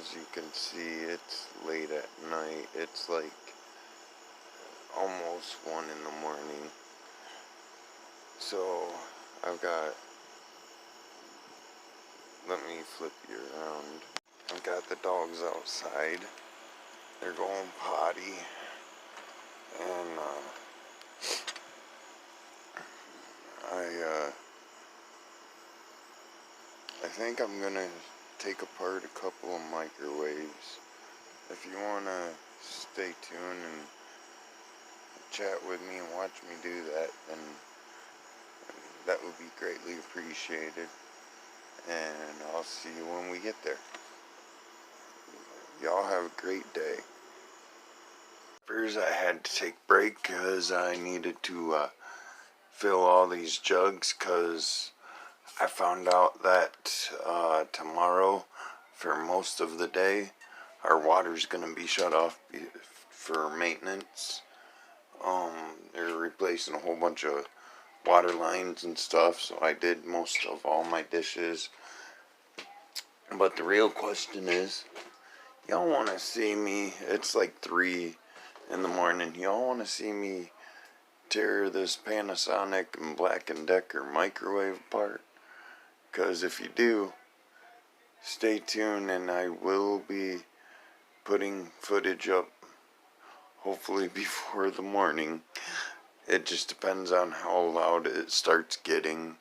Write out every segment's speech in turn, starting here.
As you can see, it's late at night. It's like almost 1 in the morning. So I've got, let me flip you around. I've got the dogs outside. They're going potty. And I think I'm gonna take apart a couple of microwaves. If you wanna stay tuned and chat with me and watch me do that, then that would be greatly appreciated. And I'll see you when we get there. Y'all have a great day. First, I had to take a break because I needed to fill all these jugs, because I found out that tomorrow, for most of the day, our water's going to be shut off for maintenance. They're replacing a whole bunch of water lines and stuff, so I did most of all my dishes. But the real question is, y'all want to see me, it's like 3 in the morning, y'all want to see me tear this Panasonic and Black & Decker microwave apart? Because if you do, stay tuned and I will be putting footage up hopefully before the morning. It just depends on how loud it starts getting,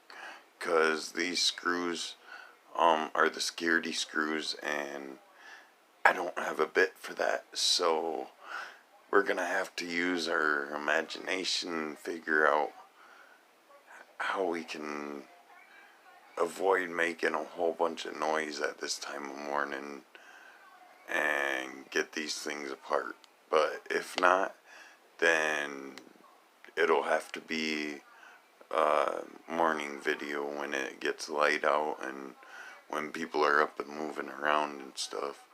because these screws are the security screws and I don't have a bit for that, so we're gonna have to use our imagination and figure out how we can avoid making a whole bunch of noise at this time of morning and get these things apart. But if not, then it'll have to be a morning video when it gets light out and when people are up and moving around and stuff.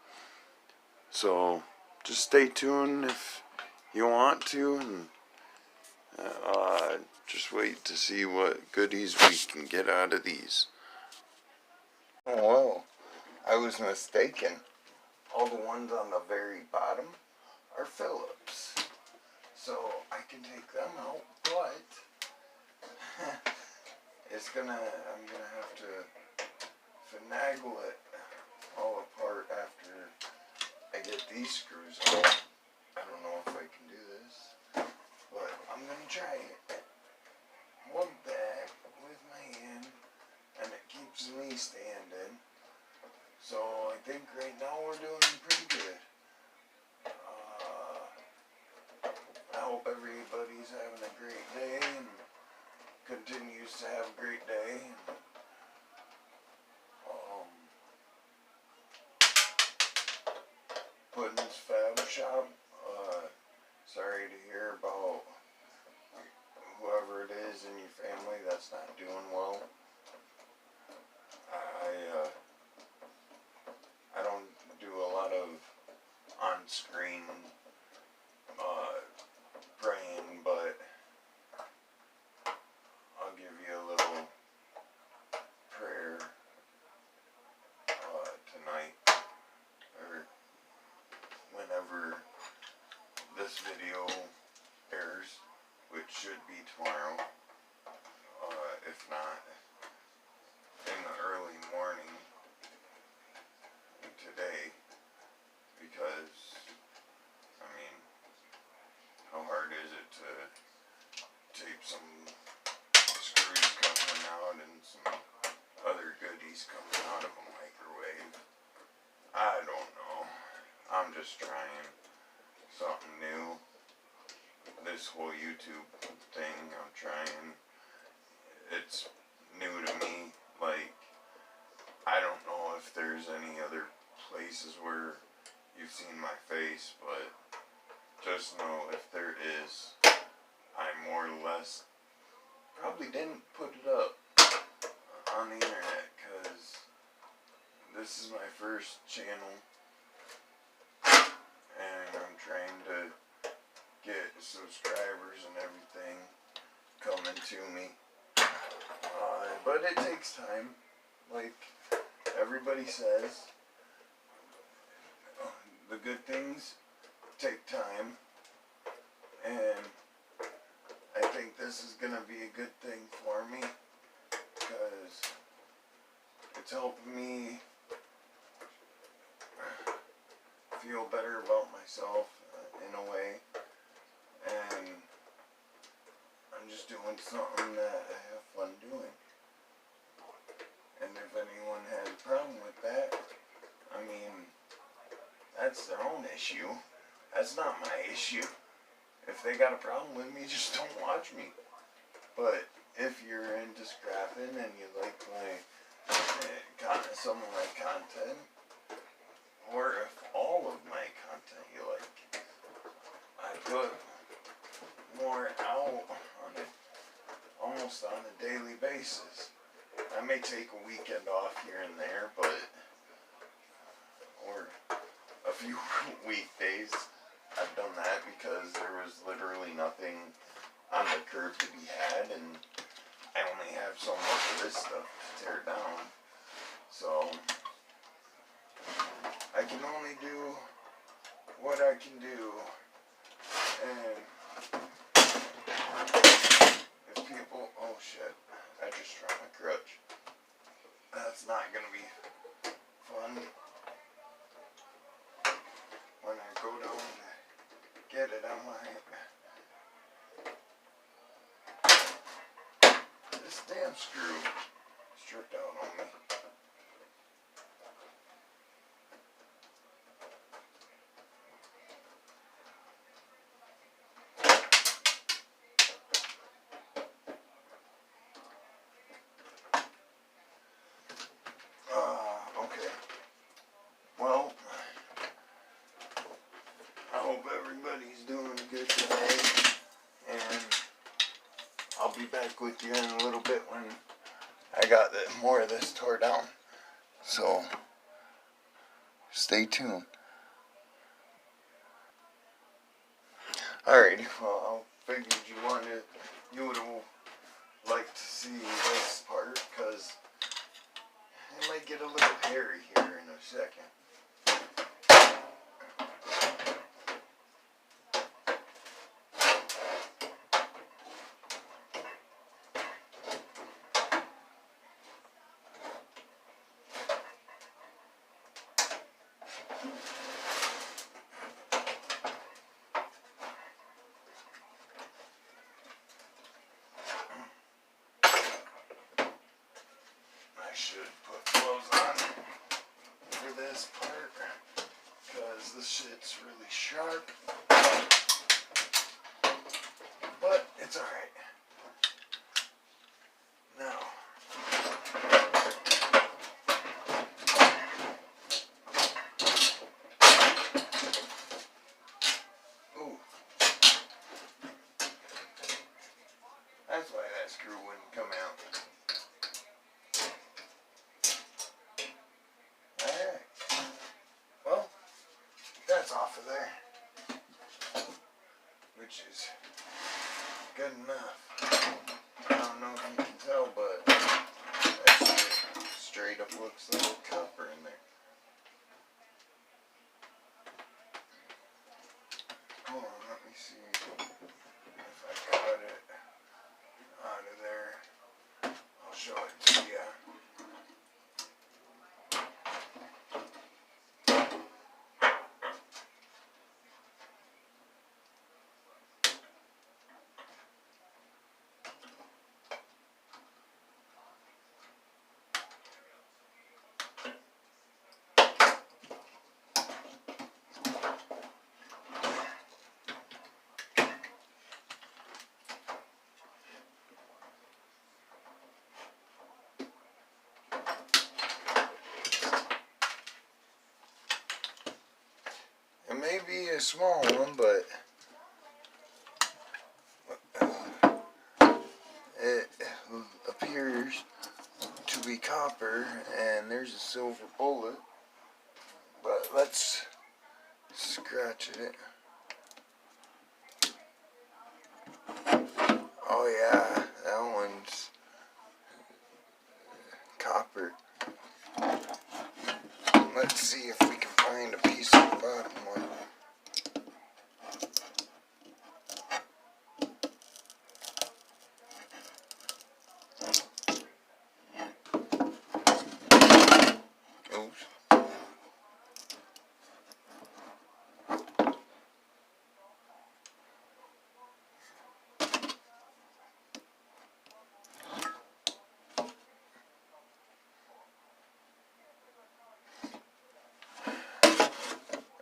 So just stay tuned if you want to, and just wait to see what goodies we can get out of these. Oh well, I was mistaken. All the ones on the very bottom are Phillips, so I can take them out, but I'm gonna have to finagle it all apart after I get these screws out. I don't know if I can do this, but I'm gonna try it. One back with my hand, and it keeps me standing. So I think right now we're doing pretty good. I hope everybody's having a great day and continues to have a great day. Puddin's Fab Shop. Sorry to hear about whoever it is in your family that's not doing well. I don't do a lot of on-screen praying, but I'll give you a little prayer tonight, or whenever this video airs, which should be tomorrow, if not in the early morning today, because, I mean, how hard is it to tape some screws coming out and some other goodies coming out of a microwave? I don't know. I'm just trying something new. This whole YouTube thing, I'm trying. It's new to me. Like, I don't know if there's any other places where you've seen my face, but just know if there is, I more or less probably didn't put it up on the internet, because this is my first channel and I'm trying to get subscribers and everything coming to me, but it takes time, like everybody says. take time, and I think this is going to be a good thing for me, because it's helping me feel better about myself in a way, and I'm just doing something that I have fun doing. And if anyone has a problem with that, I mean, that's their own issue. That's not my issue. If they got a problem with me, just don't watch me. But if you're into scrapping and you like some of my content, or if all of my content you like, I put more out on it almost on a daily basis. I may take a weekend off here and there, or a few weekdays. I've done that because there was literally nothing on the curb to be had, and I only have so much of this stuff to tear down. So I can only do what I can do, and if people, oh shit, I just dropped my crutch. That's not gonna be fun when I go down to get it on my, this damn screw stripped out on me. Okay. Well, I hope everybody's doing good today, and I'll be back with you in a little bit when I got more of this tore down. So, stay tuned. Alrighty, well, I figured you would have liked to see this part, because it might get a little hairy here in a second. I should put clothes on for this part, because this shit's really sharp, but it's alright. Now, ooh, that's why that screw wouldn't come out. Alright, well, that's off of there, which is good enough. I don't know if you can tell, but that shit straight up looks like copper in there. Hold on, let me see if I got it out of there. I'll show it to you. It may be a small one, but it appears to be copper, and there's a silver bullet. But let's scratch it. Oh yeah, that one's copper. Let's see if we can find a piece of the bottom one.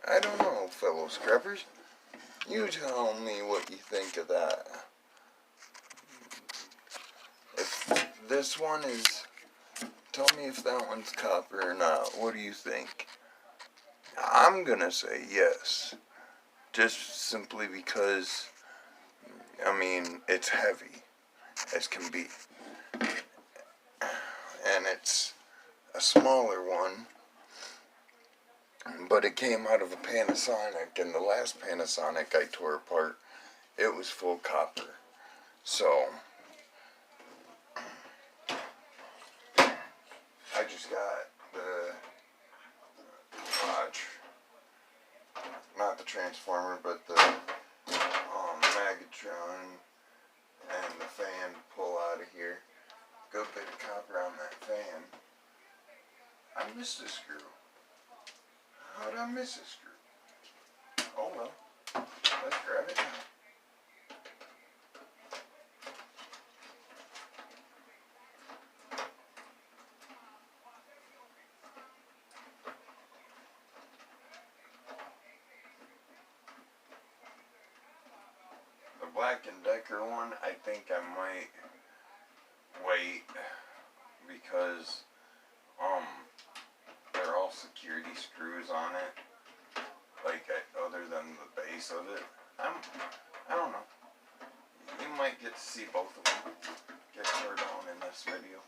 I don't know, fellow scrappers. You tell me what you think of that. If this one is... Tell me if that one's copper or not. What do you think? I'm gonna say yes. Just simply because, I mean, it's heavy as can be. And it's a smaller one. But it came out of a Panasonic, and the last Panasonic I tore apart, it was full copper. So, I just got the, not the transformer, but the Magatron and the fan to pull out of here. Good bit of copper on that fan. I missed a screw. How'd I miss a screw? Oh well, let's grab it now. The Black & Decker one, I think I might wait because they're all security screws on it, like other than the base of it. I don't know. You might get to see both of them get turned on in this video,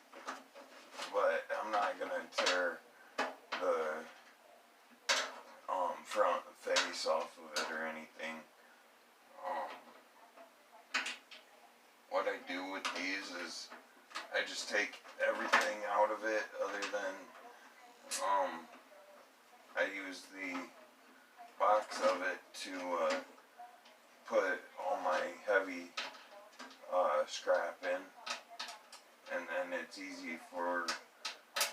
but I'm not gonna tear the front face off of it or anything. What I do with these is I just take everything out of it other than I use the box of it to put all my heavy scrap in, and then it's easy for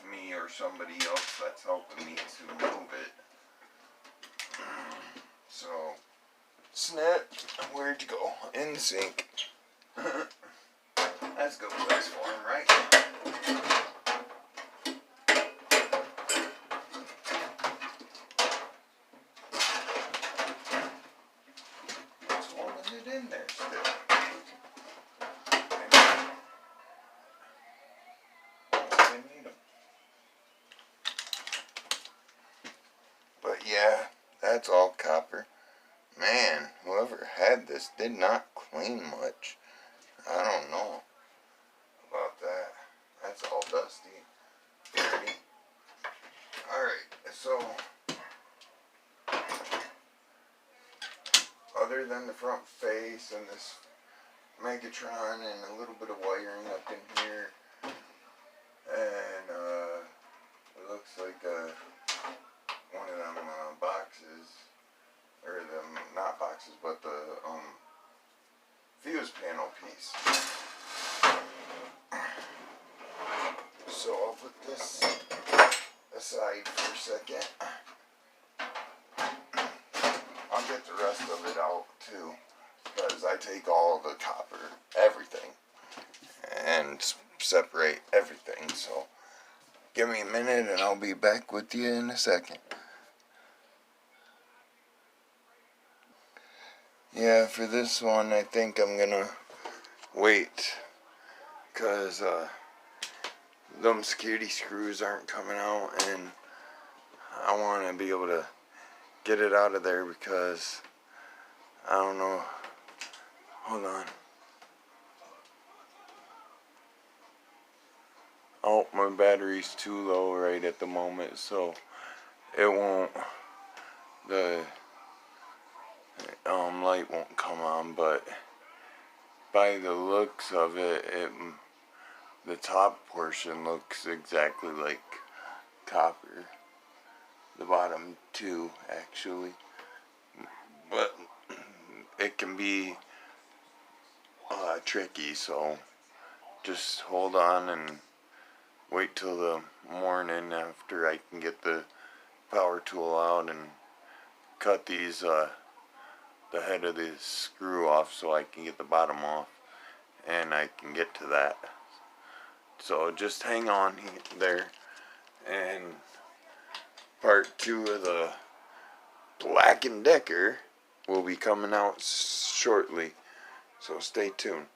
me or somebody else that's helping me to move it. So, snap, where'd you go? In sync. That's a good place for him, right? What's holding it in there still? I need them. But yeah, that's all copper. Man, whoever had this did not clean much. I don't know about that. That's all dusty. Dirty. Alright, so other than the front face and this Megatron and a little bit of wiring up in here, and it looks like one of them boxes, or the, not boxes, but the fuse panel piece. So I'll put this aside for a second. I'll get the rest of it out too, because I take all the copper, everything, and separate everything. So give me a minute and I'll be back with you in a second. Yeah, for this one I think I'm gonna wait, because them security screws aren't coming out, and I want to be able to get it out of there, because I don't know. Hold on. Oh, my battery's too low right at the moment, so it won't, the light won't come on. But by the looks of it, the top portion looks exactly like copper. The bottom too, actually. But it can be tricky, so just hold on and wait till the morning after I can get the power tool out and cut these the head of this screw off, so I can get the bottom off, and I can get to that. So just hang on there, and part 2 of the Black & Decker will be coming out shortly, so stay tuned.